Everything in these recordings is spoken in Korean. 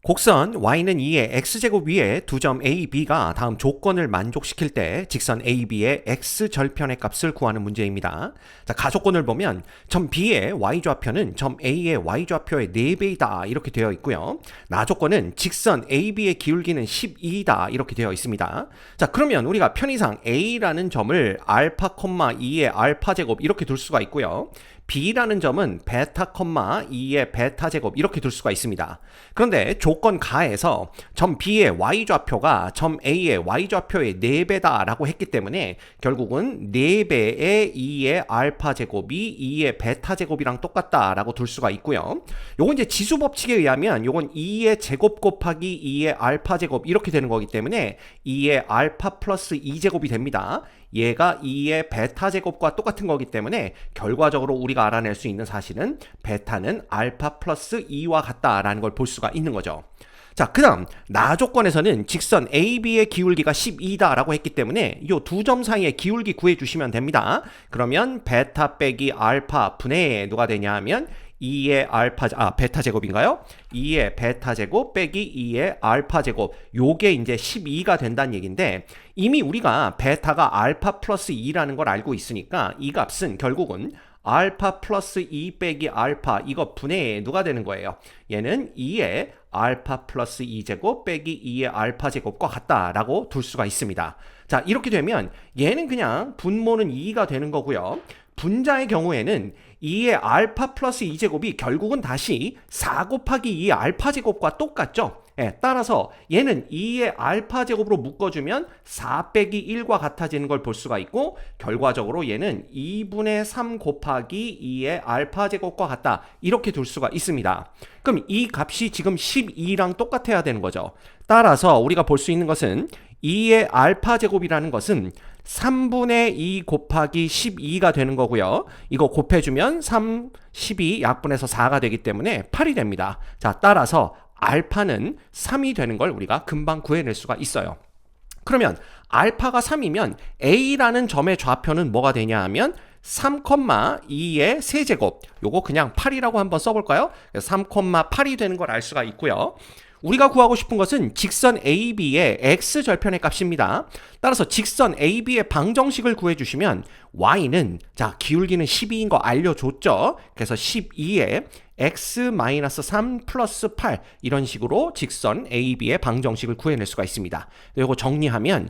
곡선 y는 2의 x제곱 위에 두 점 a, b가 다음 조건을 만족시킬 때 직선 AB의 x절편의 값을 구하는 문제입니다. 자, 가조건을 보면 점 B의 y좌표는 점 A의 y좌표의 4배이다 이렇게 되어 있고요. 나조건은 직선 AB의 기울기는 12이다 이렇게 되어 있습니다. 자, 그러면 우리가 편의상 A라는 점을 알파, 2의 알파제곱 이렇게 둘 수가 있고요. B라는 점은 베타, 2의 베타제곱 이렇게 둘 수가 있습니다. 그런데 조건 가에서 점 B의 y좌표가 점 A의 y좌표의 4배다 라고 했기 때문에 결국은 4배의 2의 알파제곱이 2의 베타제곱이랑 똑같다 라고 둘 수가 있고요. 요건 이제 지수법칙에 의하면 요건 2의 제곱 곱하기 2의 알파제곱 이렇게 되는 거기 때문에 2의 알파 플러스 2제곱이 됩니다. 얘가 2의 베타 제곱과 똑같은 거기 때문에 결과적으로 우리가 알아낼 수 있는 사실은 베타는 알파 플러스 2와 같다라는 걸 볼 수가 있는 거죠. 자, 그 다음 나조건에서는 직선 AB의 기울기가 12다라고 했기 때문에 이 두 점 사이의 기울기 구해주시면 됩니다. 그러면 베타 빼기 알파 분의 누가 되냐 하면 2의 베타 제곱인가요? 2의 베타 제곱 빼기 2의 알파 제곱 요게 이제 12가 된다는 얘기인데 이미 우리가 베타가 알파 플러스 2라는 걸 알고 있으니까 이 값은 결국은 알파 플러스 2 빼기 알파 이거 분의 누가 되는 거예요? 얘는 2의 알파 플러스 2제곱 빼기 2의 알파 제곱과 같다라고 둘 수가 있습니다. 자, 이렇게 되면 얘는 그냥 분모는 2가 되는 거고요. 분자의 경우에는 2의 알파 플러스 2제곱이 결국은 다시 4 곱하기 2의 알파 제곱과 똑같죠? 예, 따라서 얘는 2의 알파 제곱으로 묶어주면 4 빼기 1과 같아지는 걸 볼 수가 있고 결과적으로 얘는 2분의 3 곱하기 2의 알파 제곱과 같다 이렇게 둘 수가 있습니다. 그럼 이 값이 지금 12랑 똑같아야 되는 거죠. 따라서 우리가 볼 수 있는 것은 2의 알파 제곱이라는 것은 3분의 2 곱하기 12가 되는 거고요. 이거 곱해주면 3, 12 약분해서 4가 되기 때문에 8이 됩니다. 자, 따라서 알파는 3이 되는 걸 우리가 금방 구해낼 수가 있어요. 그러면 알파가 3이면 A라는 점의 좌표는 뭐가 되냐 하면 3,2의 세제곱 요거 그냥 8이라고 한번 써볼까요? 3,8이 되는 걸 알 수가 있고요. 우리가 구하고 싶은 것은 직선 AB의 x절편의 값입니다. 따라서 직선 AB의 방정식을 구해주시면 y는 자 기울기는 12인 거 알려줬죠. 그래서 12에 x-3 플러스 8 이런 식으로 직선 AB의 방정식을 구해낼 수가 있습니다. 이거 정리하면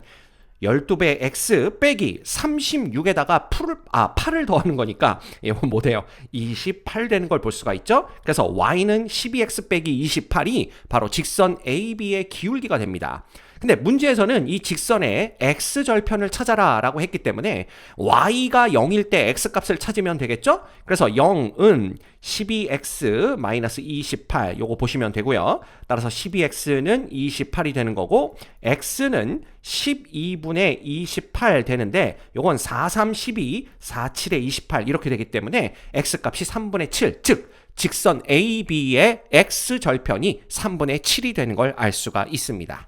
12배 x 빼기 36에다가 8을 더하는 거니까 이건 뭐 돼요? 28 되는 걸 볼 수가 있죠? 그래서 y는 12x 빼기 28이 바로 직선 AB의 기울기가 됩니다. 근데 문제에서는 이 직선의 x절편을 찾아라 라고 했기 때문에 y가 0일 때 x값을 찾으면 되겠죠? 그래서 0은 12x-28 요거 보시면 되고요. 따라서 12x는 28이 되는 거고 x는 12분의 28 되는데 요건 4, 3, 12, 4, 7에 28 이렇게 되기 때문에 x값이 3분의 7 즉 직선 AB의 x절편이 3분의 7이 되는 걸 알 수가 있습니다.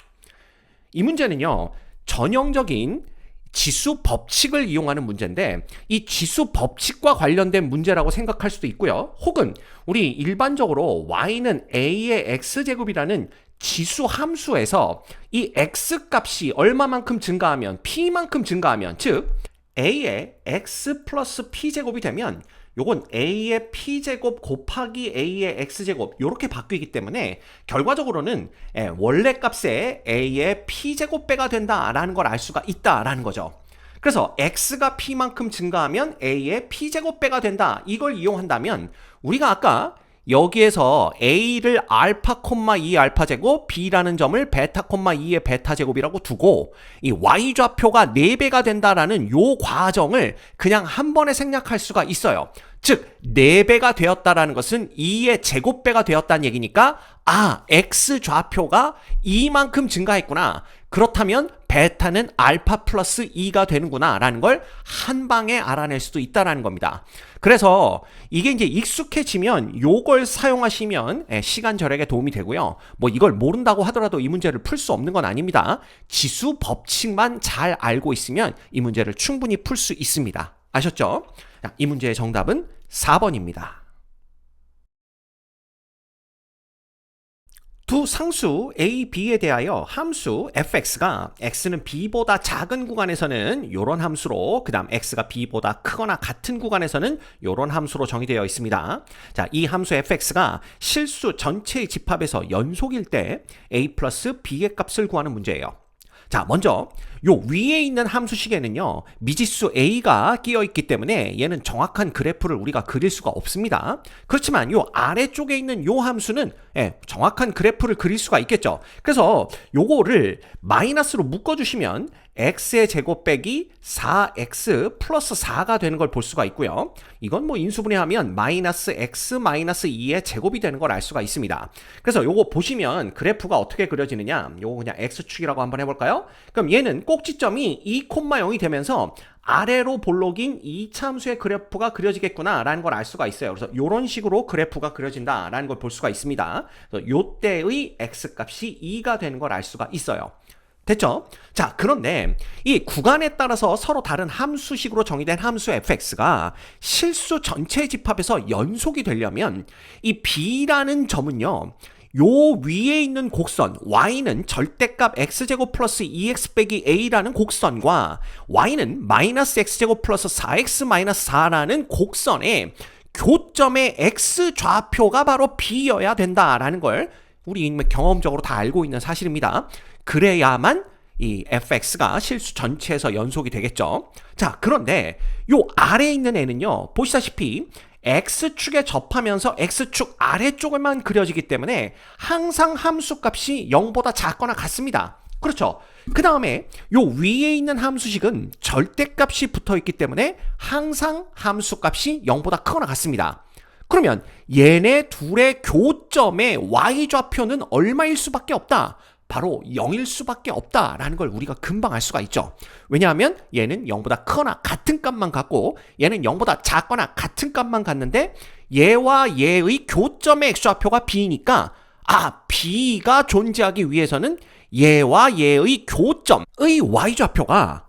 이 문제는요, 전형적인 지수 법칙을 이용하는 문제인데 이 지수 법칙과 관련된 문제라고 생각할 수도 있고요. 혹은 우리 일반적으로 y는 a의 x제곱이라는 지수 함수에서 이 x값이 얼마만큼 증가하면 p만큼 증가하면 즉 a의 x 플러스 p제곱이 되면 요건 a의 p제곱 곱하기 a의 x제곱 요렇게 바뀌기 때문에 결과적으로는 원래 값에 a의 p제곱배가 된다라는 걸 알 수가 있다라는 거죠. 그래서 x가 p만큼 증가하면 a의 p제곱배가 된다 이걸 이용한다면 우리가 아까 여기에서 a를 알파, 2 알파제곱, b라는 점을 베타, 2의 베타제곱이라고 두고 이 y좌표가 4배가 된다라는 요 과정을 그냥 한 번에 생략할 수가 있어요. 즉 4배가 되었다라는 것은 2의 제곱배가 되었다는 얘기니까 x좌표가 2만큼 증가했구나. 그렇다면 베타는 알파 플러스 2가 되는구나 라는 걸 한 방에 알아낼 수도 있다는 겁니다. 그래서 이게 이제 익숙해지면 요걸 사용하시면 시간 절약에 도움이 되고요. 뭐 이걸 모른다고 하더라도 이 문제를 풀 수 없는 건 아닙니다. 지수 법칙만 잘 알고 있으면 이 문제를 충분히 풀 수 있습니다. 아셨죠? 이 문제의 정답은 4번입니다. 두 상수 a, b에 대하여 함수 fx가 x는 b보다 작은 구간에서는 이런 함수로, 그 다음 x가 b보다 크거나 같은 구간에서는 이런 함수로 정의되어 있습니다. 자, 이 함수 fx가 실수 전체의 집합에서 연속일 때 a 플러스 b의 값을 구하는 문제예요. 자, 먼저 요 위에 있는 함수식에는요 미지수 a가 끼어 있기 때문에 얘는 정확한 그래프를 우리가 그릴 수가 없습니다. 그렇지만 요 아래쪽에 있는 요 함수는 정확한 그래프를 그릴 수가 있겠죠. 그래서 요거를 마이너스로 묶어주시면 x의 제곱 빼기 4x 플러스 4가 되는 걸 볼 수가 있고요. 이건 뭐 인수분해하면 마이너스 x 마이너스 2의 제곱이 되는 걸 알 수가 있습니다. 그래서 요거 보시면 그래프가 어떻게 그려지느냐, 요거 그냥 x축이라고 한번 해볼까요? 그럼 얘는 꼭지점이 2,0이 되면서 아래로 볼록인 이 참수의 그래프가 그려지겠구나 라는 걸 알 수가 있어요. 그래서 이런 식으로 그래프가 그려진다 라는 걸 볼 수가 있습니다. 그래서 요때의 x값이 2가 되는 걸 알 수가 있어요. 됐죠? 자, 그런데 이 구간에 따라서 서로 다른 함수식으로 정의된 함수 fx가 실수 전체 집합에서 연속이 되려면 이 b라는 점은요 요 위에 있는 곡선 y는 절대값 x제곱 플러스 2x 빼기 a라는 곡선과 y는 마이너스 x제곱 플러스 4x 마이너스 4라는 곡선의 교점의 x 좌표가 바로 b여야 된다라는 걸 우리 경험적으로 다 알고 있는 사실입니다. 그래야만 이 fx가 실수 전체에서 연속이 되겠죠. 자, 그런데 요 아래에 있는 애는요 보시다시피 x축에 접하면서 x축 아래쪽을만 그려지기 때문에 항상 함수값이 0보다 작거나 같습니다. 그렇죠. 그 다음에 요 위에 있는 함수식은 절대값이 붙어있기 때문에 항상 함수값이 0보다 크거나 같습니다. 그러면 얘네 둘의 교점의 y좌표는 얼마일 수밖에 없다? 바로 0일 수밖에 없다라는 걸 우리가 금방 알 수가 있죠. 왜냐하면 얘는 0보다 크거나 같은 값만 갖고 얘는 0보다 작거나 같은 값만 갖는데 얘와 얘의 교점의 x좌표가 b니까 b가 존재하기 위해서는 얘와 얘의 교점의 y좌표가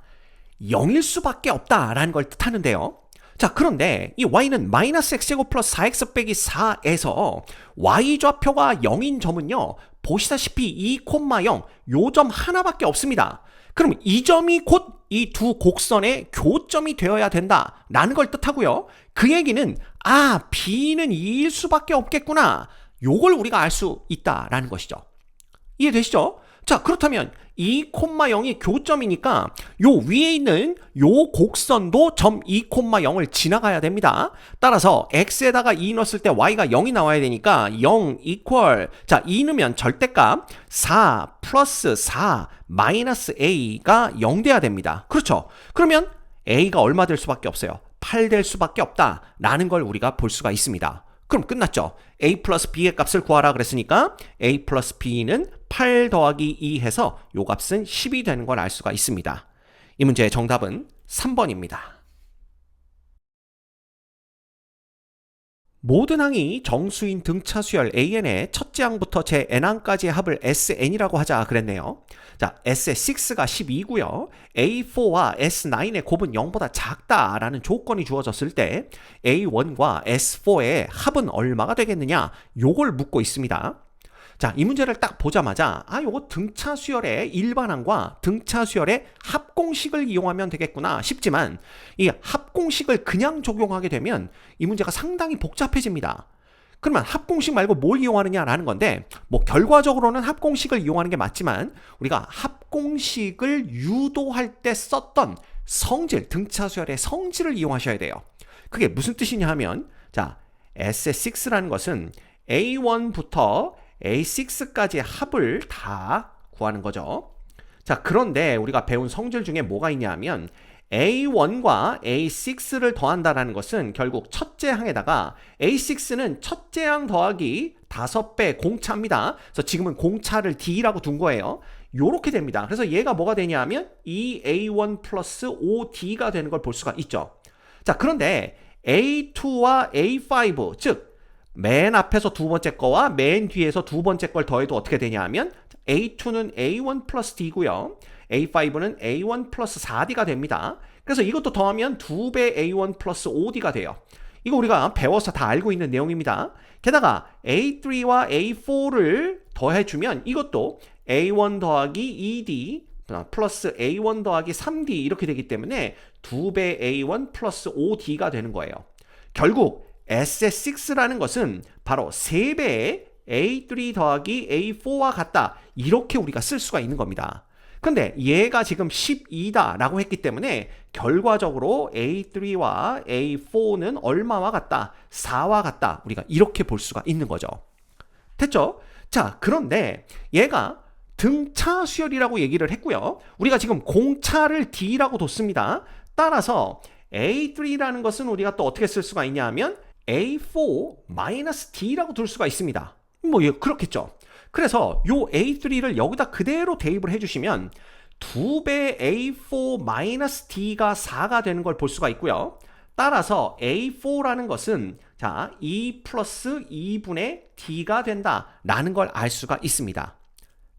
0일 수밖에 없다라는 걸 뜻하는데요. 자, 그런데 이 y는 마이너스 x제곱 플러스 4x 빼기 4에서 y좌표가 0인 점은요 보시다시피 2,0 요 점 하나밖에 없습니다. 그럼 이 점이 곧 이 두 곡선의 교점이 되어야 된다라는 걸 뜻하고요. 그 얘기는 b는 2일 수밖에 없겠구나, 요걸 우리가 알 수 있다라는 것이죠. 이해되시죠? 자, 그렇다면 2,0이 교점이니까 요 위에 있는 요 곡선도 점 2,0을 지나가야 됩니다. 따라서 x에다가 2 넣었을 때 y가 0이 나와야 되니까 0 equal, 자, 2 넣으면 절대값 4 플러스 4 마이너스 a가 0 돼야 됩니다. 그렇죠? 그러면 a가 얼마 될 수밖에 없어요? 8 될 수밖에 없다라는 걸 우리가 볼 수가 있습니다. 그럼 끝났죠. a 플러스 b의 값을 구하라 그랬으니까 a 플러스 b는 8 더하기 2 해서 요 값은 10이 되는 걸 알 수가 있습니다. 이 문제의 정답은 3번입니다. 모든 항이 정수인 등차 수열 AN의 첫째 항부터 제 N항까지의 합을 SN이라고 하자 그랬네요. 자, S6가 12고요. A4와 S9의 곱은 0보다 작다라는 조건이 주어졌을 때 A1과 S4의 합은 얼마가 되겠느냐? 요걸 묻고 있습니다. 자, 이 문제를 딱 보자마자 요거 등차 수열의 일반항과 등차 수열의 합공식을 이용하면 되겠구나 싶지만 이 합공식을 그냥 적용하게 되면 이 문제가 상당히 복잡해집니다. 그러면 합공식 말고 뭘 이용하느냐라는 건데, 뭐 결과적으로는 합공식을 이용하는 게 맞지만 우리가 합공식을 유도할 때 썼던 성질, 등차 수열의 성질을 이용하셔야 돼요. 그게 무슨 뜻이냐 하면, 자, S6라는 것은 A1부터 A6까지의 합을 다 구하는 거죠. 자, 그런데 우리가 배운 성질 중에 뭐가 있냐 하면 A1과 A6를 더한다는 것은 결국 첫째 항에다가 A6는 첫째 항 더하기 5배 공차입니다. 그래서 지금은 공차를 D라고 둔 거예요. 요렇게 됩니다. 그래서 얘가 뭐가 되냐 하면 2A1 플러스 5D가 되는 걸 볼 수가 있죠. 자, 그런데 A2와 A5, 즉 맨 앞에서 두 번째 거와 맨 뒤에서 두 번째 걸 더해도 어떻게 되냐 하면 A2는 A1 플러스 D고요. A5는 A1 플러스 4D가 됩니다. 그래서 이것도 더하면 2배 A1 플러스 5D가 돼요. 이거 우리가 배워서 다 알고 있는 내용입니다. 게다가 A3와 A4를 더해주면 이것도 A1 더하기 2D 플러스 A1 더하기 3D 이렇게 되기 때문에 2배 A1 플러스 5D가 되는 거예요. 결국 SF6라는 것은 바로 3배의 A3 더하기 A4와 같다. 이렇게 우리가 쓸 수가 있는 겁니다. 근데 얘가 지금 12다 라고 했기 때문에 결과적으로 A3와 A4는 얼마와 같다? 4와 같다. 우리가 이렇게 볼 수가 있는 거죠. 됐죠? 자, 그런데 얘가 등차 수열이라고 얘기를 했고요. 우리가 지금 공차를 D라고 뒀습니다. 따라서 A3라는 것은 우리가 또 어떻게 쓸 수가 있냐 하면 A4-D라고 둘 수가 있습니다. 뭐 그렇겠죠. 그래서 요 A3를 여기다 그대로 대입을 해주시면 2배 A4-D가 4가 되는 걸 볼 수가 있고요. 따라서 A4라는 것은 자 2 플러스 2분의 D가 된다라는 걸 알 수가 있습니다.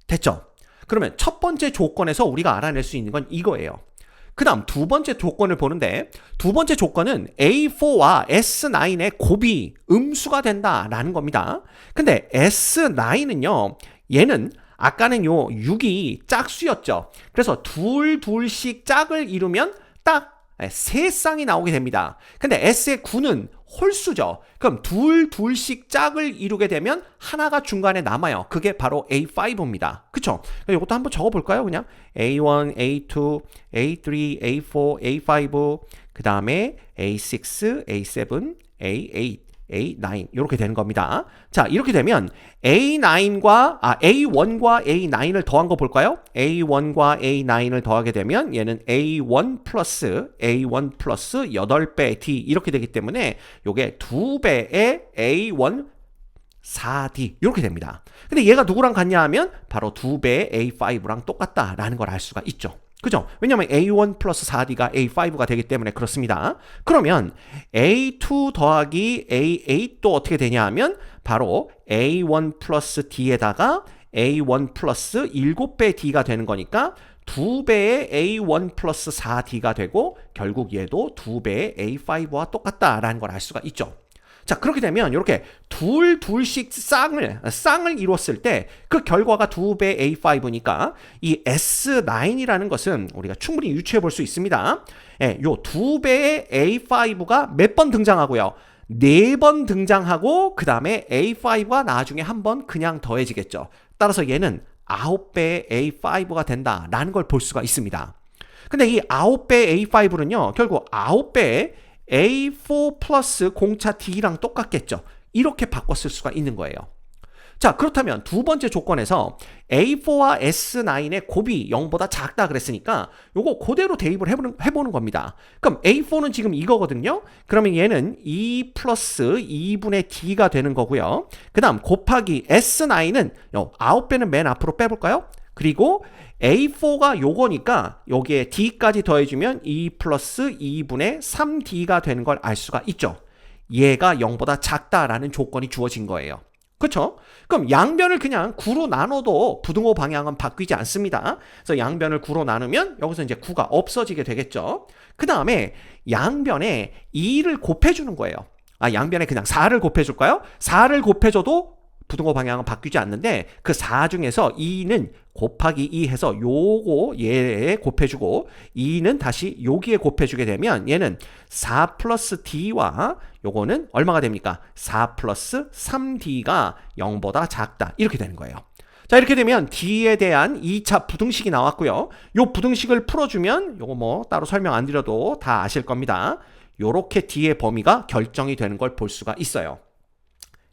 됐죠? 그러면 첫 번째 조건에서 우리가 알아낼 수 있는 건 이거예요. 그 다음 두 번째 조건을 보는데 두 번째 조건은 A4와 S9의 곱이 음수가 된다라는 겁니다. 근데 S9은요. 얘는 아까는 요 6이 짝수였죠. 그래서 둘씩 짝을 이루면 딱 3쌍이 나오게 됩니다. 근데 S의 9는 홀수죠. 그럼 둘씩 짝을 이루게 되면 하나가 중간에 남아요. 그게 바로 A5입니다. 그쵸? 이것도 한번 적어볼까요? 그냥 A1, A2, A3, A4, A5 그 다음에 A6, A7, A8 A9 이렇게 되는 겁니다. 자, 이렇게 되면 A1과 A9을 더한 거 볼까요? A1과 A9을 더하게 되면 얘는 A1 플러스 8배 D 이렇게 되기 때문에 요게 2배의 A1 4D 이렇게 됩니다. 근데 얘가 누구랑 같냐 하면 바로 2배의 A5랑 똑같다라는 걸 알 수가 있죠. 그죠? 왜냐면 A1 플러스 4D가 A5가 되기 때문에 그렇습니다. 그러면 A2 더하기 A8도 어떻게 되냐 하면 바로 A1 플러스 D에다가 A1 플러스 7배 D가 되는 거니까 2배의 A1 플러스 4D가 되고 결국 얘도 2배의 A5와 똑같다라는 걸 알 수가 있죠. 자, 그렇게 되면 이렇게 둘씩 쌍을 이뤘을 때 그 결과가 2배 A5니까 이 S9이라는 것은 우리가 충분히 유추해 볼 수 있습니다. 예, 요 2배의 A5가 몇 번 등장하고요. 4번 등장하고 그 다음에 A5가 나중에 한 번 그냥 더해지겠죠. 따라서 얘는 9배의 A5가 된다라는 걸 볼 수가 있습니다. 근데 이 9배의 A5는요. 결국 9배의 A4 플러스 공차 D랑 똑같겠죠. 이렇게 바꿔 쓸 수가 있는 거예요. 자, 그렇다면 두 번째 조건에서 A4와 S9의 곱이 0보다 작다 그랬으니까 요거 그대로 대입을 해보는 겁니다. 그럼 A4는 지금 이거거든요. 그러면 얘는 2 플러스 2분의 D가 되는 거고요. 그 다음 곱하기 S9은 9배는 맨 앞으로 빼볼까요? 그리고 A4가 요거니까 여기에 D까지 더해주면 2 플러스 2분의 3D가 되는 걸 알 수가 있죠. 얘가 0보다 작다라는 조건이 주어진 거예요. 그렇죠? 그럼 양변을 그냥 9로 나눠도 부등호 방향은 바뀌지 않습니다. 그래서 양변을 9로 나누면 여기서 이제 9가 없어지게 되겠죠. 그 다음에 양변에 2를 곱해주는 거예요. 양변에 그냥 4를 곱해줄까요? 4를 곱해줘도 부등호 방향은 바뀌지 않는데 그 4 중에서 2는 곱하기 2 해서 요거 얘에 곱해주고 2는 다시 여기에 곱해주게 되면 얘는 4 플러스 D와 요거는 얼마가 됩니까? 4 플러스 3D가 0보다 작다 이렇게 되는 거예요. 자, 이렇게 되면 D에 대한 2차 부등식이 나왔고요. 요 부등식을 풀어주면 요거 뭐 따로 설명 안 드려도 다 아실 겁니다. 요렇게 D의 범위가 결정이 되는 걸 볼 수가 있어요.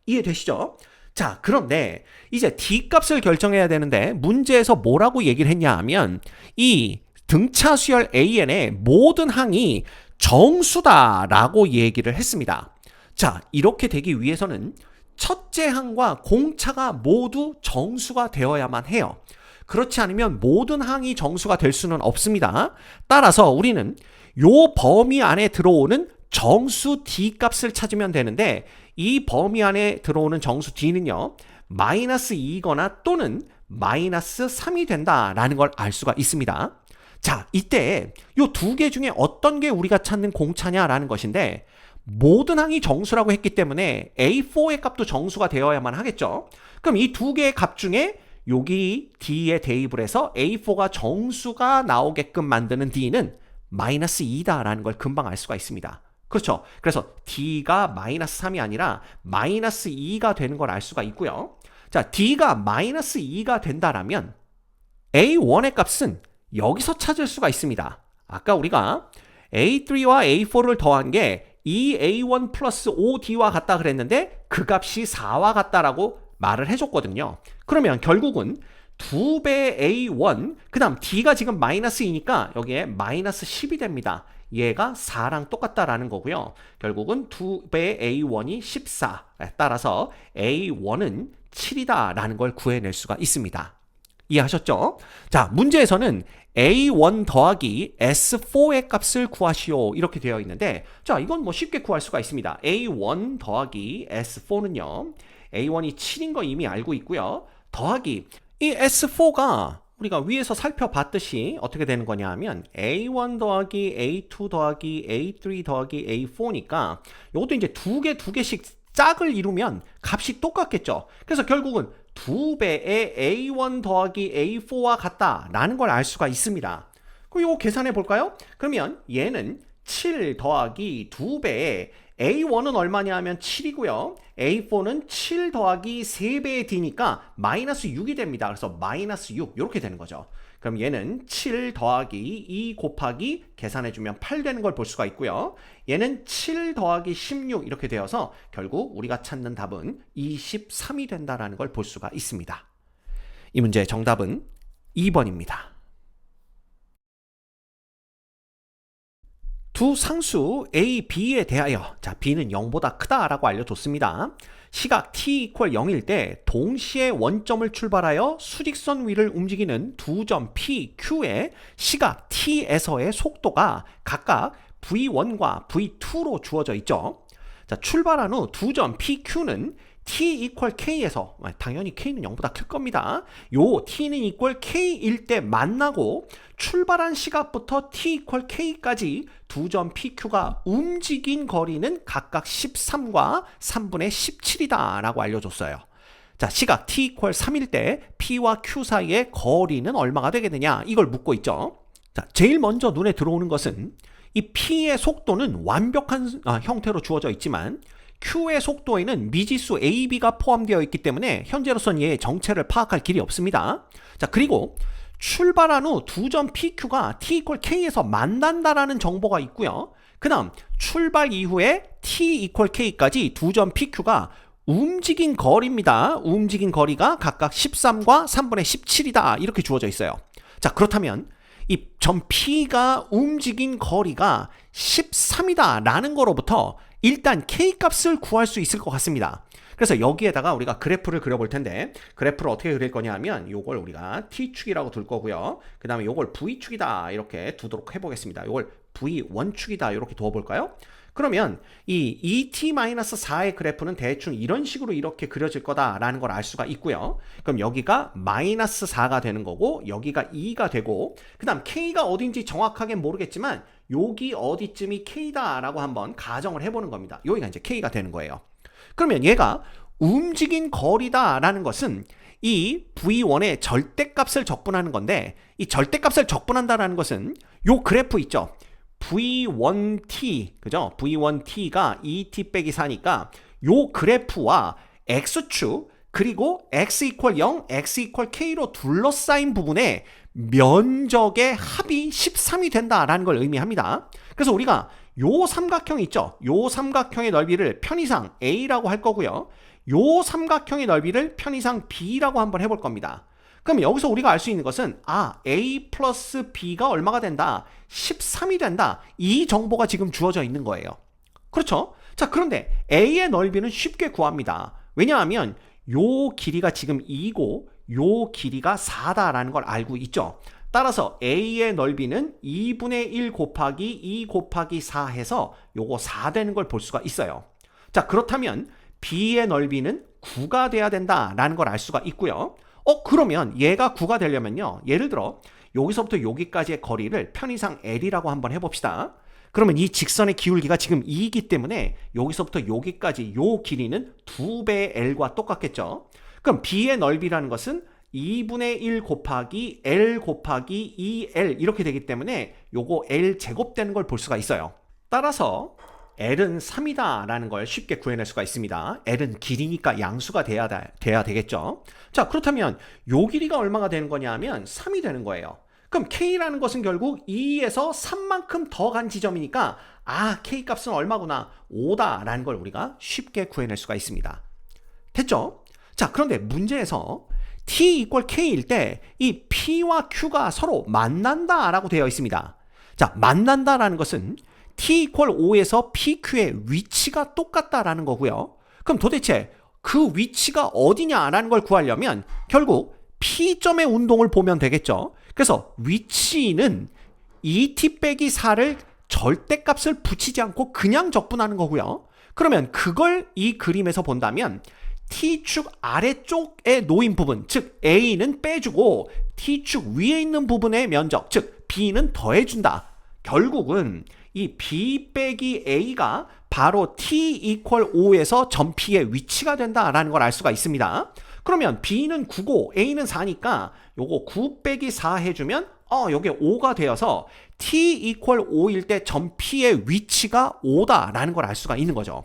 이해되시죠? 자, 그런데 이제 D값을 결정해야 되는데 문제에서 뭐라고 얘기를 했냐 하면 이 등차 수열 AN의 모든 항이 정수다라고 얘기를 했습니다. 자, 이렇게 되기 위해서는 첫째 항과 공차가 모두 정수가 되어야만 해요. 그렇지 않으면 모든 항이 정수가 될 수는 없습니다. 따라서 우리는 요 범위 안에 들어오는 정수 D값을 찾으면 되는데 이 범위 안에 들어오는 정수 D는요. 마이너스 2거나 또는 마이너스 3이 된다라는 걸 알 수가 있습니다. 자, 이때 이 두 개 중에 어떤 게 우리가 찾는 공차냐라는 것인데 모든 항이 정수라고 했기 때문에 A4의 값도 정수가 되어야만 하겠죠. 그럼 이 두 개의 값 중에 여기 D에 대입을 해서 A4가 정수가 나오게끔 만드는 D는 마이너스 2다라는 걸 금방 알 수가 있습니다. 그렇죠. 그래서 D가 마이너스 3이 아니라 마이너스 2가 되는 걸 알 수가 있고요. 자, D가 마이너스 2가 된다라면 A1의 값은 여기서 찾을 수가 있습니다. 아까 우리가 A3와 A4를 더한 게 2A1 플러스 5D와 같다 그랬는데 그 값이 4와 같다라고 말을 해줬거든요. 그러면 결국은 2배 A1 그 다음 D가 지금 마이너스 2니까 여기에 마이너스 10이 됩니다. 얘가 4랑 똑같다라는 거고요. 결국은 2배 A1이 14. 따라서 A1은 7이다 라는 걸 구해낼 수가 있습니다. 이해하셨죠? 자, 문제에서는 A1 더하기 S4의 값을 구하시오 이렇게 되어 있는데, 자, 이건 뭐 쉽게 구할 수가 있습니다. A1 더하기 S4는요, A1이 7인 거 이미 알고 있고요. 더하기 이 S4가 우리가 위에서 살펴봤듯이 어떻게 되는 거냐 하면 A1 더하기 A2 더하기 A3 더하기 A4니까 이것도 이제 두 개씩 짝을 이루면 값이 똑같겠죠. 그래서 결국은 2배의 A1 더하기 A4와 같다라는 걸 알 수가 있습니다. 그럼 이거 계산해 볼까요? 그러면 얘는 7 더하기 2배의 A1은 얼마냐 하면 7이고요. A4는 7 더하기 3배의 D니까 마이너스 6이 됩니다. 그래서 마이너스 6 이렇게 되는 거죠. 그럼 얘는 7 더하기 2 곱하기 계산해주면 8 되는 걸 볼 수가 있고요. 얘는 7 더하기 16 이렇게 되어서 결국 우리가 찾는 답은 23이 된다는 걸 볼 수가 있습니다. 이 문제의 정답은 2번입니다. 두 상수 A, B에 대하여, 자, B는 0보다 크다라고 알려줬습니다. 시각 t = 0일 때 동시에 원점을 출발하여 수직선 위를 움직이는 두 점 P, Q의 시각 t에서의 속도가 각각 V1과 V2로 주어져 있죠. 자, 출발한 후 두 점 P, Q는 t = k에서, 당연히 k는 0보다 클 겁니다. 요 t는 k일 때 만나고 출발한 시각부터 t = k까지 두 점 PQ가 움직인 거리는 각각 13과 3분의 17이다 라고 알려줬어요. 자, 시각 t = 3일 때 P와 Q 사이의 거리는 얼마가 되겠느냐 이걸 묻고 있죠. 자, 제일 먼저 눈에 들어오는 것은 이 P의 속도는 완벽한 형태로 주어져 있지만 Q의 속도에는 미지수 A, B가 포함되어 있기 때문에 현재로서는 얘의 정체를 파악할 길이 없습니다. 자, 그리고 출발한 후 두 점 PQ가 t = k에서 만난다라는 정보가 있고요. 그 다음 출발 이후에 t = k까지 두 점 PQ가 움직인 거리입니다. 움직인 거리가 각각 13과 3분의 17이다 이렇게 주어져 있어요. 자, 그렇다면 이 점 P가 움직인 거리가 13이다 라는 거로부터 일단 K값을 구할 수 있을 것 같습니다. 그래서 여기에다가 우리가 그래프를 그려볼 텐데, 그래프를 어떻게 그릴 거냐 하면 요걸 우리가 T축이라고 둘 거고요. 그 다음에 요걸 V축이다 이렇게 두도록 해보겠습니다. 요걸 V1축이다 이렇게 두어볼까요? 그러면 이 2t-4의 그래프는 대충 이런 식으로 이렇게 그려질 거다라는 걸 알 수가 있고요. 그럼 여기가 마이너스 4가 되는 거고 여기가 2가 되고 그 다음 k가 어딘지 정확하게 모르겠지만 여기 어디쯤이 k다라고 한번 가정을 해보는 겁니다. 여기가 이제 k가 되는 거예요. 그러면 얘가 움직인 거리다라는 것은 이 V1의 절대값을 적분하는 건데, 이 절대값을 적분한다라는 것은 요 그래프 있죠. V1t, 그죠? V1t가 2t 빼기 4니까 요 그래프와 x축 그리고 x = 0, x = k로 둘러싸인 부분의 면적의 합이 13이 된다라는 걸 의미합니다. 그래서 우리가 요 삼각형 있죠? 요 삼각형의 넓이를 편의상 A라고 할 거고요. 요 삼각형의 넓이를 편의상 B라고 한번 해볼 겁니다. 그럼 여기서 우리가 알 수 있는 것은 A 플러스 B가 얼마가 된다? 13이 된다. 이 정보가 지금 주어져 있는 거예요. 그렇죠? 자, 그런데 A의 넓이는 쉽게 구합니다. 왜냐하면 요 길이가 지금 2고 요 길이가 4다라는 걸 알고 있죠. 따라서 A의 넓이는 2분의 1 곱하기 2 곱하기 4 해서 요거 4 되는 걸 볼 수가 있어요. 자, 그렇다면 B의 넓이는 9가 돼야 된다라는 걸 알 수가 있고요. 그러면 얘가 9가 되려면요. 예를 들어 여기서부터 여기까지의 거리를 편의상 L이라고 한번 해봅시다. 그러면 이 직선의 기울기가 지금 2이기 때문에 여기서부터 여기까지 요 길이는 2배의 L과 똑같겠죠. 그럼 B의 넓이라는 것은 2분의 1 곱하기 L 곱하기 2L 이렇게 되기 때문에 요거 L 제곱되는 걸 볼 수가 있어요. 따라서 L은 3이다 라는 걸 쉽게 구해낼 수가 있습니다. L은 길이니까 양수가 돼야 되겠죠. 자, 그렇다면 요 길이가 얼마가 되는 거냐 하면 3이 되는 거예요. 그럼 K라는 것은 결국 2에서 3만큼 더 간 지점이니까 K 값은 얼마구나 5다 라는 걸 우리가 쉽게 구해낼 수가 있습니다. 됐죠? 자, 그런데 문제에서 T 이퀄 K일 때 이 P와 Q가 서로 만난다 라고 되어 있습니다. 자, 만난다 라는 것은 T 이퀄 5에서 PQ의 위치가 똑같다라는 거고요. 그럼 도대체 그 위치가 어디냐라는 걸 구하려면 결국 P점의 운동을 보면 되겠죠. 그래서 위치는 2t 빼기 4를 절대값을 붙이지 않고 그냥 적분하는 거고요. 그러면 그걸 이 그림에서 본다면 T축 아래쪽에 놓인 부분, 즉 A는 빼주고 T축 위에 있는 부분의 면적, 즉 B는 더해준다. 결국은 이 B 빼기 A가 바로 T 이퀄 5에서 점 P의 위치가 된다라는 걸 알 수가 있습니다. 그러면 B는 9고 A는 4니까 요거 9 빼기 4 해주면 요게 5가 되어서 T 이퀄 5일 때 점 P의 위치가 5다라는 걸 알 수가 있는 거죠.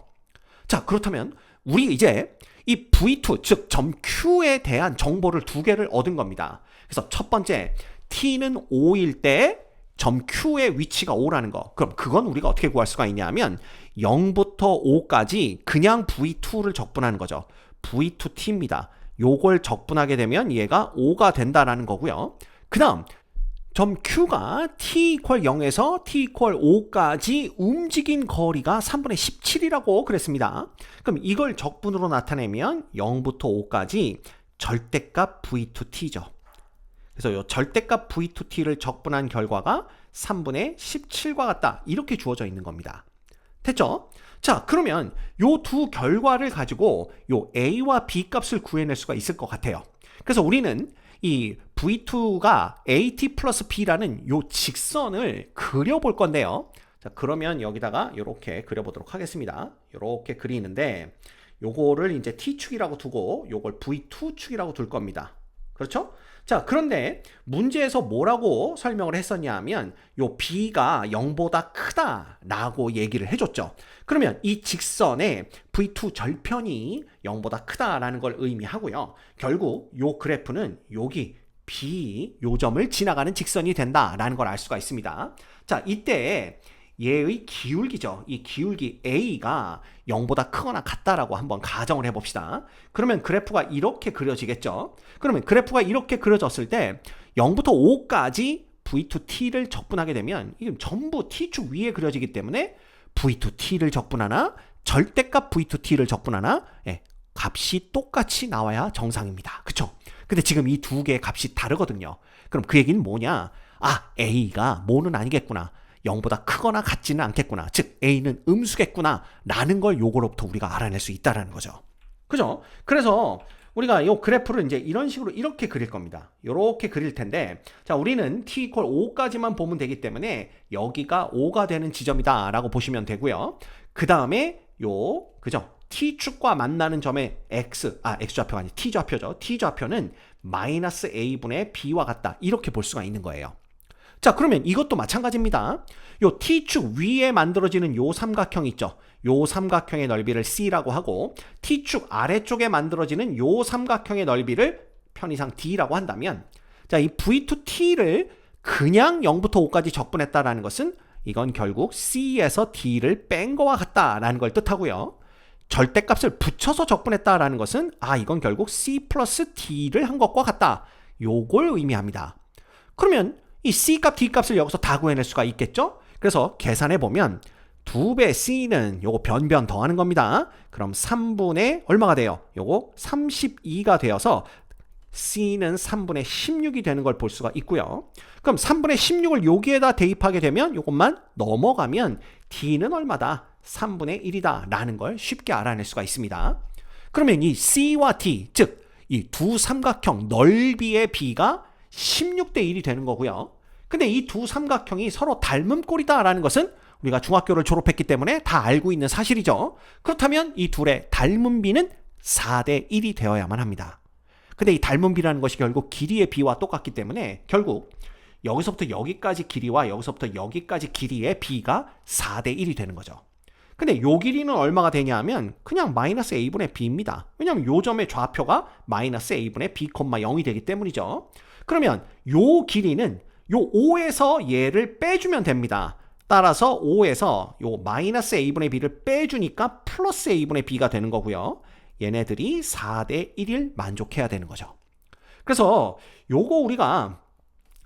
자, 그렇다면 우리 이제 이 V2, 즉 점 Q에 대한 정보를 두 개를 얻은 겁니다. 그래서 첫 번째, T는 5일 때 점 Q의 위치가 5라는 거. 그럼 그건 우리가 어떻게 구할 수가 있냐면 0부터 5까지 그냥 V2를 적분하는 거죠. V2T입니다. 요걸 적분하게 되면 얘가 5가 된다라는 거고요. 그 다음 점 Q가 T 이퀄 0에서 T 이퀄 5까지 움직인 거리가 3분의 17이라고 그랬습니다. 그럼 이걸 적분으로 나타내면 0부터 5까지 절대값 V2T죠. 그래서 이 절대값 V2T를 적분한 결과가 3분의 17과 같다. 이렇게 주어져 있는 겁니다. 됐죠? 자, 그러면 요 두 결과를 가지고 요 A와 B 값을 구해낼 수가 있을 것 같아요. 그래서 우리는 이 V2가 AT 플러스 B라는 요 직선을 그려볼 건데요. 자, 그러면 여기다가 이렇게 그려보도록 하겠습니다. 이렇게 그리는데 요거를 이제 T축이라고 두고 요걸 V2축이라고 둘 겁니다. 그렇죠? 자, 그런데 문제에서 뭐라고 설명을 했었냐 하면 요 B가 0보다 크다라고 얘기를 해줬죠. 그러면 이 직선의 V2 절편이 0보다 크다라는 걸 의미하고요. 결국 요 그래프는 여기 B 요 점을 지나가는 직선이 된다라는 걸 알 수가 있습니다. 자, 이때 얘의 기울기죠. 이 기울기 A가 0보다 크거나 같다라고 한번 가정을 해봅시다. 그러면 그래프가 이렇게 그려지겠죠. 그러면 그래프가 이렇게 그려졌을 때 0부터 5까지 V2T를 적분하게 되면 이게 전부 T축 위에 그려지기 때문에 V2T를 적분하나 절대값 V2T를 적분하나 값이 똑같이 나와야 정상입니다. 그쵸? 근데 지금 이 두 개의 값이 다르거든요. 그럼 그 얘기는 뭐냐? A가 뭐는 아니겠구나. 0보다 크거나 같지는 않겠구나. 즉 A는 음수겠구나 라는 걸 요거로부터 우리가 알아낼 수 있다는 거죠. 그죠? 그래서 우리가 이 그래프를 이제 이런 식으로 이렇게 그릴 겁니다. 이렇게 그릴 텐데 자, 우리는 T 이퀄 5까지만 보면 되기 때문에 여기가 5가 되는 지점이다 라고 보시면 되고요. 그 다음에 그죠? T축과 만나는 점의 X좌표가 아니 T좌표죠. T좌표는 마이너스 A분의 B와 같다. 이렇게 볼 수가 있는 거예요. 자, 그러면 이것도 마찬가지입니다. 요 T축 위에 만들어지는 요 삼각형 있죠. 요 삼각형의 넓이를 C라고 하고 T축 아래쪽에 만들어지는 요 삼각형의 넓이를 편의상 D라고 한다면 자, 이 V2T를 그냥 0부터 5까지 적분했다라는 것은 이건 결국 C에서 D를 뺀 거와 같다라는 걸 뜻하고요. 절대값을 붙여서 적분했다라는 것은 이건 결국 C 플러스 D를 한 것과 같다. 요걸 의미합니다. 그러면 이 C값, D값을 여기서 다 구해낼 수가 있겠죠? 그래서 계산해보면 2배 C는 요거 변변 더하는 겁니다. 그럼 3분의 얼마가 돼요? 요거 32가 되어서 C는 3분의 16이 되는 걸 볼 수가 있고요. 그럼 3분의 16을 여기에다 대입하게 되면 요것만 넘어가면 D는 얼마다? 3분의 1이다 라는 걸 쉽게 알아낼 수가 있습니다. 그러면 이 C와 D, 즉 이 두 삼각형 넓이의 B가 16대 1이 되는 거고요. 근데 이 두 삼각형이 서로 닮은 꼴이다라는 것은 우리가 중학교를 졸업했기 때문에 다 알고 있는 사실이죠. 그렇다면 이 둘의 닮은 비는 4대 1이 되어야만 합니다. 근데 이 닮은 비라는 것이 결국 길이의 비와 똑같기 때문에 결국 여기서부터 여기까지 길이와 여기서부터 여기까지 길이의 비가 4대 1이 되는 거죠. 근데 요 길이는 얼마가 되냐 하면 그냥 마이너스 a분의 b입니다. 왜냐하면 요 점의 좌표가 마이너스 a분의 b, 0이 되기 때문이죠. 그러면 요 길이는 요 5에서 얘를 빼주면 됩니다. 따라서 5에서 요 마이너스 a분의 b를 빼주니까 플러스 a분의 b가 되는 거고요. 얘네들이 4대 1을 만족해야 되는 거죠. 그래서 요거 우리가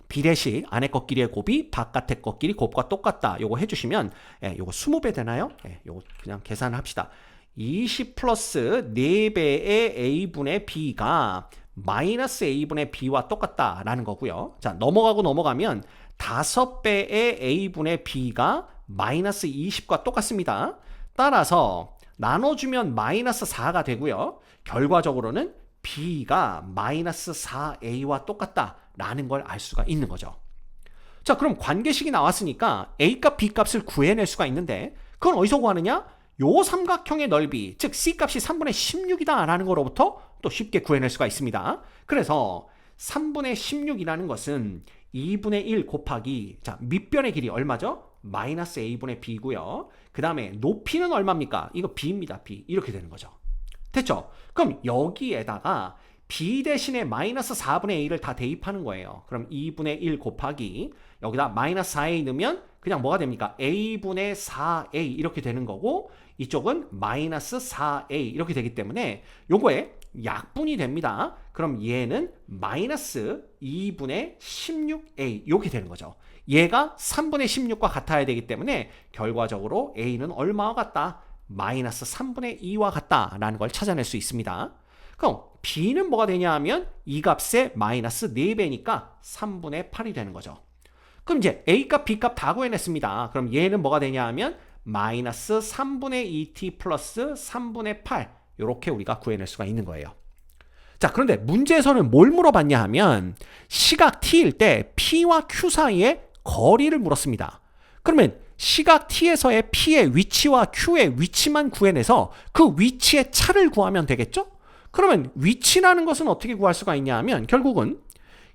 비례식 안에 것끼리의 곱이 바깥의 것끼리 곱과 똑같다. 요거 해주시면 요거 20배 되나요? 요거 그냥 계산을 합시다. 20 플러스 4배의 a분의 b가 마이너스 a분의 b와 똑같다라는 거고요. 자, 넘어가면 5배의 a분의 b가 마이너스 20과 똑같습니다. 따라서 나눠주면 마이너스 4가 되고요. 결과적으로는 b가 마이너스 4a와 똑같다라는 걸 알 수가 있는 거죠. 자, 그럼 관계식이 나왔으니까 a값, b값을 구해낼 수가 있는데 그건 어디서 구하느냐? 요 삼각형의 넓이, 즉 c값이 3분의 16이다 라는 거로부터 또 쉽게 구해낼 수가 있습니다. 그래서 3분의 16이라는 것은 2분의 1 곱하기, 자, 밑변의 길이 얼마죠? 마이너스 a분의 b고요. 그 다음에 높이는 얼마입니까? 이거 b입니다. b. 이렇게 되는 거죠. 됐죠? 그럼 여기에다가 b 대신에 마이너스 4분의 a를 다 대입하는 거예요. 그럼 2분의 1 곱하기 여기다 마이너스 4a 넣으면 그냥 뭐가 됩니까? a분의 4a 이렇게 되는 거고 이쪽은 마이너스 4a 이렇게 되기 때문에 요거에 약분이 됩니다. 그럼 얘는 마이너스 2분의 16a 이렇게 되는 거죠. 얘가 3분의 16과 같아야 되기 때문에 결과적으로 a는 얼마와 같다? 마이너스 3분의 2와 같다라는 걸 찾아낼 수 있습니다. 그럼 b는 뭐가 되냐 하면 이 값의 마이너스 4배니까 3분의 8이 되는 거죠. 그럼 이제 a값, b값 다 구해냈습니다. 그럼 얘는 뭐가 되냐 하면 마이너스 3분의 2t 플러스 3분의 8 이렇게 우리가 구해낼 수가 있는 거예요. 자, 그런데 문제에서는 뭘 물어봤냐 하면 시각 t일 때 p와 q 사이의 거리를 물었습니다. 그러면 시각 t에서의 p의 위치와 q의 위치만 구해내서 그 위치의 차를 구하면 되겠죠? 그러면 위치라는 것은 어떻게 구할 수가 있냐 하면 결국은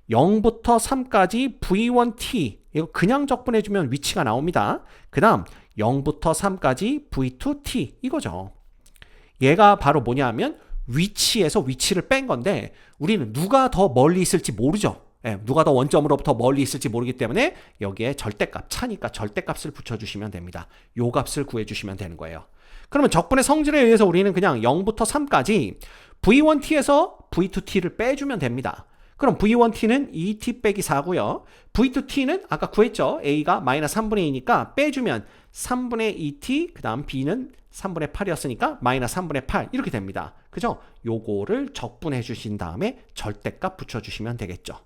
0부터 3까지 v1t 이거 그냥 적분해주면 위치가 나옵니다. 그 다음 0부터 3까지 v2t 이거죠. 얘가 바로 뭐냐 하면 위치에서 위치를 뺀 건데 우리는 누가 더 멀리 있을지 모르죠. 누가 더 원점으로부터 멀리 있을지 모르기 때문에 여기에 절대값, 차니까 절대값을 붙여주시면 됩니다. 요 값을 구해주시면 되는 거예요. 그러면 적분의 성질에 의해서 우리는 그냥 0부터 3까지 v1t에서 v2t를 빼주면 됩니다. 그럼 v1t는 2t 빼기 4고요. v2t는 아까 구했죠. a가 마이너스 3분의 2니까 빼주면 3분의 2t 그 다음 b는 3분의 8이었으니까 마이너스 3분의 8 이렇게 됩니다. 그죠? 요거를 적분해 주신 다음에 절대값 붙여주시면 되겠죠.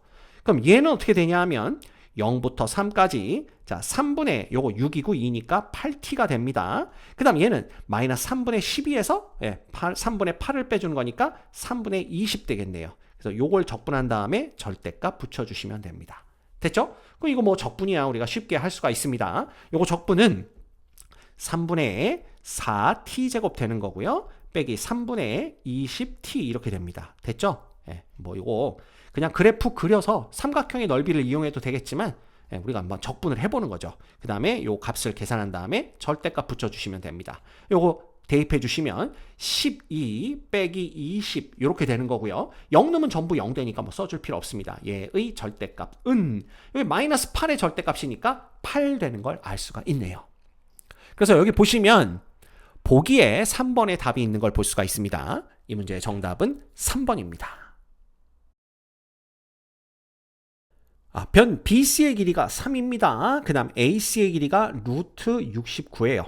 그럼 얘는 어떻게 되냐 하면 0부터 3까지 자 3분의 요거 6이고 2니까 8t가 됩니다. 그 다음 얘는 마이너스 3분의 12에서 3분의 8을 빼주는 거니까 3분의 20 되겠네요. 그래서 요걸 적분한 다음에 절대값 붙여주시면 됩니다. 됐죠? 그럼 이거 뭐 적분이야 우리가 쉽게 할 수가 있습니다. 요거 적분은 3분의 4t제곱 되는 거고요. 빼기 3분의 20t 이렇게 됩니다. 됐죠? 뭐 이거 그냥 그래프 그려서 삼각형의 넓이를 이용해도 되겠지만 우리가 한번 적분을 해보는 거죠. 그 다음에 요 값을 계산한 다음에 절대값 붙여주시면 됩니다. 요거 대입해 주시면 12 빼기 20 이렇게 되는 거고요. 0 넣으면 전부 0 되니까 뭐 써줄 필요 없습니다. 얘의 절대값은 여기 마이너스 8의 절대값이니까 8 되는 걸 알 수가 있네요. 그래서 여기 보시면 보기에 3번의 답이 있는 걸 볼 수가 있습니다. 이 문제의 정답은 3번입니다. 변 BC의 길이가 3입니다. 그 다음 AC의 길이가 루트 69예요.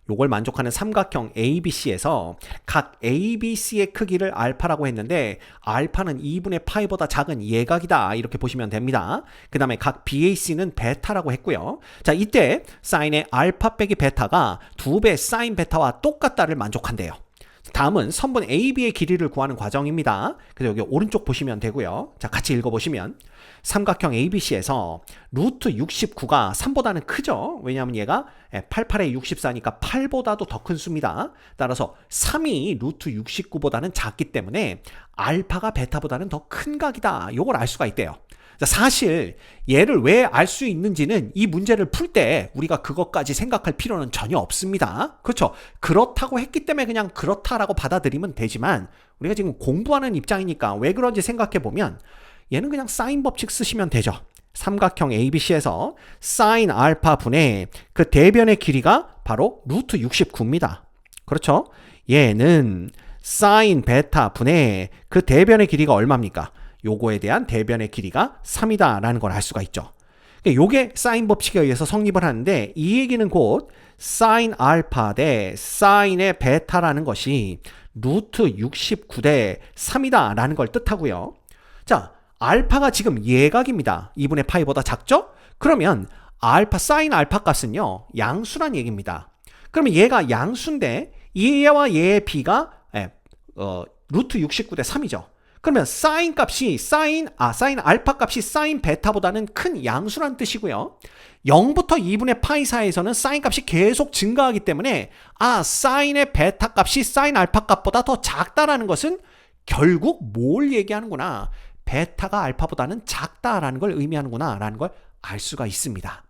요걸 만족하는 삼각형 ABC에서 각 ABC의 크기를 알파라고 했는데 알파는 2분의 파이보다 작은 예각이다 이렇게 보시면 됩니다. 그 다음에 각 BAC는 베타라고 했고요. 자, 이때 사인의 알파 빼기 베타가 2배 사인 베타와 똑같다를 만족한대요. 다음은 선분 AB의 길이를 구하는 과정입니다. 그래서 여기 오른쪽 보시면 되고요. 자, 같이 읽어보시면 삼각형 ABC에서 루트 69가 3보다는 크죠. 왜냐하면 얘가 88에 64니까 8보다도 더 큰 수입니다. 따라서 3이 루트 69보다는 작기 때문에 알파가 베타보다는 더 큰 각이다. 이걸 알 수가 있대요. 사실 얘를 왜 알 수 있는지는 이 문제를 풀 때 우리가 그것까지 생각할 필요는 전혀 없습니다. 그렇죠? 그렇다고 했기 때문에 그냥 그렇다라고 받아들이면 되지만 우리가 지금 공부하는 입장이니까 왜 그런지 생각해 보면 얘는 그냥 사인 법칙 쓰시면 되죠. 삼각형 ABC에서 사인 알파 분의 그 대변의 길이가 바로 루트 69입니다. 그렇죠? 얘는 사인 베타 분의 그 대변의 길이가 얼마입니까? 요거에 대한 대변의 길이가 3이다 라는 걸 알 수가 있죠. 요게 사인 법칙에 의해서 성립을 하는데 이 얘기는 곧 사인 알파 대 사인의 베타라는 것이 루트 69 대 3이다 라는 걸 뜻하고요. 자, 알파가 지금 예각입니다. 2분의 파이보다 작죠? 그러면 알파 사인 알파 값은요 양수란 얘기입니다. 그러면 얘가 양수인데 얘와 얘의 비가 루트 69 대 3이죠. 그러면 사인 값이 사인 알파 값이 사인 베타보다는 큰 양수란 뜻이고요. 0부터 2분의 파이 사이에서는 사인 값이 계속 증가하기 때문에 사인의 베타 값이 사인 알파 값보다 더 작다라는 것은 결국 뭘 얘기하는구나. 베타가 알파보다는 작다라는 걸 의미하는구나 라는 걸 알 수가 있습니다.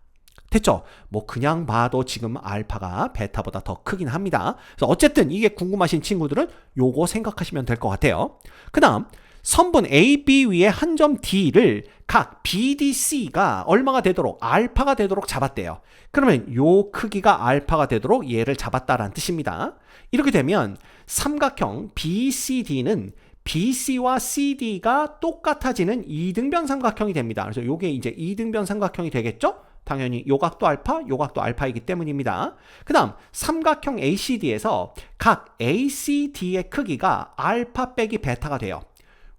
됐죠? 뭐 그냥 봐도 지금 알파가 베타보다 더 크긴 합니다. 그래서 어쨌든 이게 궁금하신 친구들은 요거 생각하시면 될 것 같아요. 그 다음 선분 AB 위에 한 점 D를 각 BDC가 얼마가 되도록 알파가 되도록 잡았대요. 그러면 요 크기가 알파가 되도록 얘를 잡았다라는 뜻입니다. 이렇게 되면 삼각형 BCD는 BC와 CD가 똑같아지는 이등변 삼각형이 됩니다. 그래서 요게 이제 이등변 삼각형이 되겠죠? 당연히 요각도 알파, 요각도 알파이기 때문입니다. 그 다음 삼각형 ACD에서 각 ACD의 크기가 알파 빼기 베타가 돼요.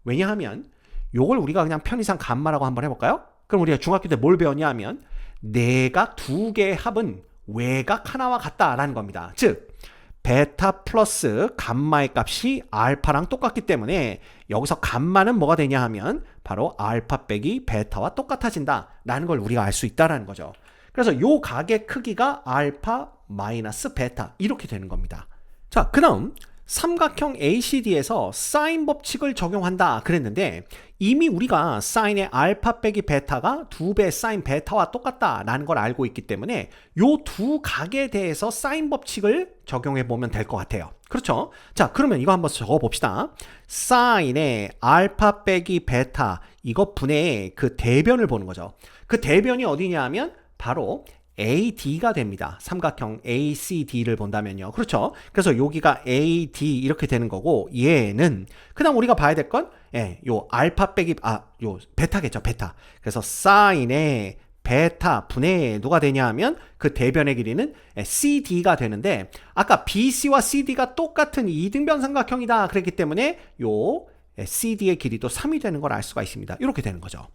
왜냐하면 요걸 우리가 그냥 편의상 감마라고 한번 해볼까요? 그럼 우리가 중학교 때 뭘 배웠냐 하면 내각 두 개의 합은 외각 하나와 같다라는 겁니다. 즉 베타 플러스 감마의 값이 알파랑 똑같기 때문에 여기서 감마는 뭐가 되냐 하면 바로 알파 빼기 베타와 똑같아진다 라는 걸 우리가 알 수 있다는 거죠. 그래서 요 각의 크기가 알파 마이너스 베타 이렇게 되는 겁니다. 자, 그 다음 삼각형 ACD에서 사인 법칙을 적용한다 그랬는데 이미 우리가 사인의 알파 빼기 베타가 2배 사인 베타와 똑같다라는 걸 알고 있기 때문에 요 두 각에 대해서 사인 법칙을 적용해 보면 될 것 같아요. 그렇죠? 자, 그러면 이거 한번 적어 봅시다. 사인의 알파 빼기 베타 이거 분의 그 대변을 보는 거죠. 그 대변이 어디냐 하면 바로 AD가 됩니다. 삼각형 ACD를 본다면요. 그렇죠? 그래서 여기가 AD 이렇게 되는 거고 얘는 그다음 우리가 봐야 될 건 요 알파 빼기 요 베타겠죠. 베타. 그래서 사인의 베타 분의 누가 되냐 하면 그 대변의 길이는 CD가 되는데 아까 BC와 CD가 똑같은 이등변 삼각형이다 그랬기 때문에 요 CD의 길이도 3이 되는 걸 알 수가 있습니다. 이렇게 되는 거죠.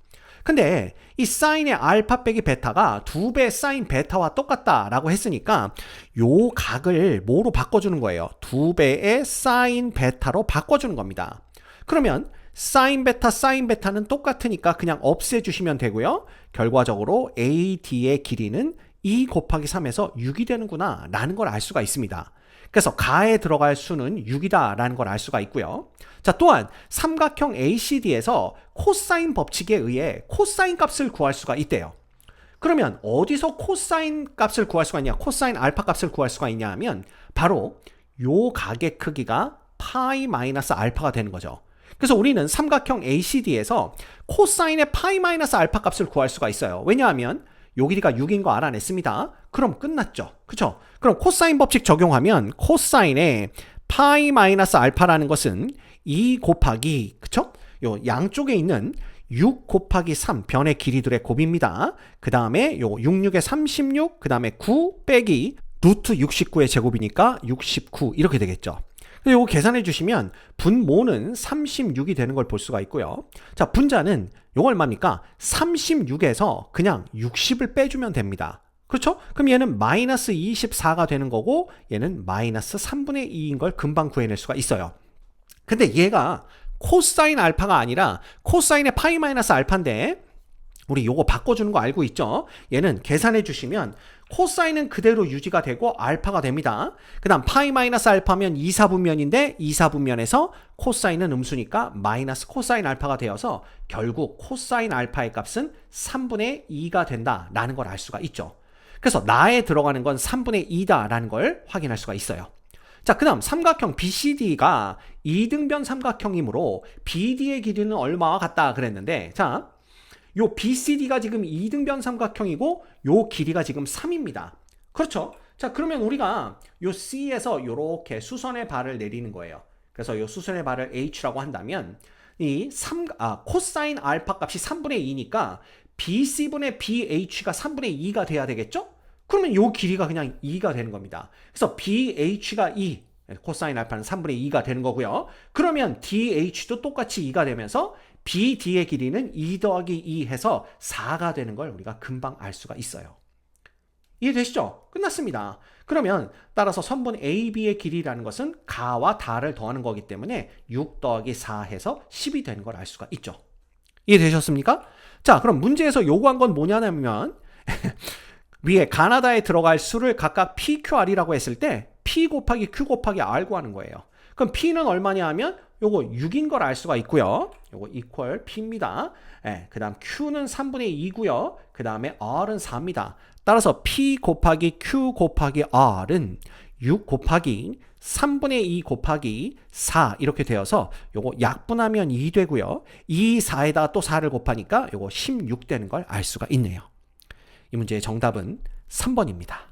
근데 이 사인의 알파 빼기 베타가 2배 사인 베타와 똑같다라고 했으니까 요 각을 뭐로 바꿔주는 거예요? 2배의 사인 베타로 바꿔주는 겁니다. 그러면 사인 베타는 똑같으니까 그냥 없애주시면 되고요. 결과적으로 AD의 길이는 2 곱하기 3에서 6이 되는구나 라는 걸 알 수가 있습니다. 그래서 가에 들어갈 수는 6이다 라는 걸 알 수가 있고요. 자, 또한 삼각형 ACD에서 코사인 법칙에 의해 코사인 값을 구할 수가 있대요. 그러면 어디서 코사인 값을 구할 수가 있냐? 코사인 알파 값을 구할 수가 있냐 하면 바로 요 각의 크기가 파이 마이너스 알파가 되는 거죠. 그래서 우리는 삼각형 ACD에서 코사인의 파이 마이너스 알파 값을 구할 수가 있어요. 왜냐하면 요 길이가 6인 거 알아냈습니다. 그럼 끝났죠. 그쵸? 그럼 코사인 법칙 적용하면 코사인의 파이 마이너스 알파라는 것은 2 곱하기 그쵸? 요 양쪽에 있는 6 곱하기 3 변의 길이들의 곱입니다. 그 다음에 요 66에 36, 그 다음에 9 빼기 루트 69의 제곱이니까 69 이렇게 되겠죠. 이거 계산해 주시면 분모는 36이 되는 걸 볼 수가 있고요. 자, 분자는 요거 얼마입니까? 36에서 그냥 60을 빼주면 됩니다. 그렇죠? 그럼 얘는 마이너스 24가 되는 거고 얘는 마이너스 3분의 2인 걸 금방 구해낼 수가 있어요. 근데 얘가 코사인 알파가 아니라 코사인의 파이 마이너스 알파인데 우리 요거 바꿔주는 거 알고 있죠? 얘는 계산해 주시면 코사인은 그대로 유지가 되고 알파가 됩니다. 그 다음 파이 마이너스 알파면 2사분면인데 2사분면에서 코사인은 음수니까 마이너스 코사인 알파가 되어서 결국 코사인 알파의 값은 3분의 2가 된다라는 걸 알 수가 있죠. 그래서 나에 들어가는 건 3분의 2다라는 걸 확인할 수가 있어요. 자, 그 다음 삼각형 BCD가 2등변 삼각형이므로 BD의 길이는 얼마와 같다 그랬는데 자, 요 BCD가 지금 2등변 삼각형이고 요 길이가 지금 3입니다. 그렇죠? 자, 그러면 우리가 요 C에서 요렇게 수선의 발을 내리는 거예요. 그래서 요 수선의 발을 H라고 한다면 코사인 알파 값이 3분의 2니까 BC분의 BH가 3분의 2가 돼야 되겠죠? 그러면 요 길이가 그냥 2가 되는 겁니다. 그래서 BH가 2, 코사인 알파는 3분의 2가 되는 거고요. 그러면 DH도 똑같이 2가 되면서 BD의 길이는 2 더하기 2 해서 4가 되는 걸 우리가 금방 알 수가 있어요. 이해되시죠? 끝났습니다. 그러면 따라서 선분 AB의 길이라는 것은 가와 다를 더하는 거기 때문에 6 더하기 4 해서 10이 되는 걸 알 수가 있죠. 이해되셨습니까? 자, 그럼 문제에서 요구한 건 뭐냐면 위에 가나다에 들어갈 수를 각각 PQR이라고 했을 때 P 곱하기 Q 곱하기 R 구하는 거예요. 그럼 P는 얼마냐 하면 요거 6인 걸 알 수가 있고요. 요거 equal P입니다. 그 다음 Q는 3분의 2고요. 그 다음에 R은 4입니다. 따라서 P 곱하기 Q 곱하기 R은 6 곱하기 3분의 2 곱하기 4 이렇게 되어서 요거 약분하면 2 되고요. 2, 4에다 또 4를 곱하니까 요거 16 되는 걸 알 수가 있네요. 이 문제의 정답은 3번입니다.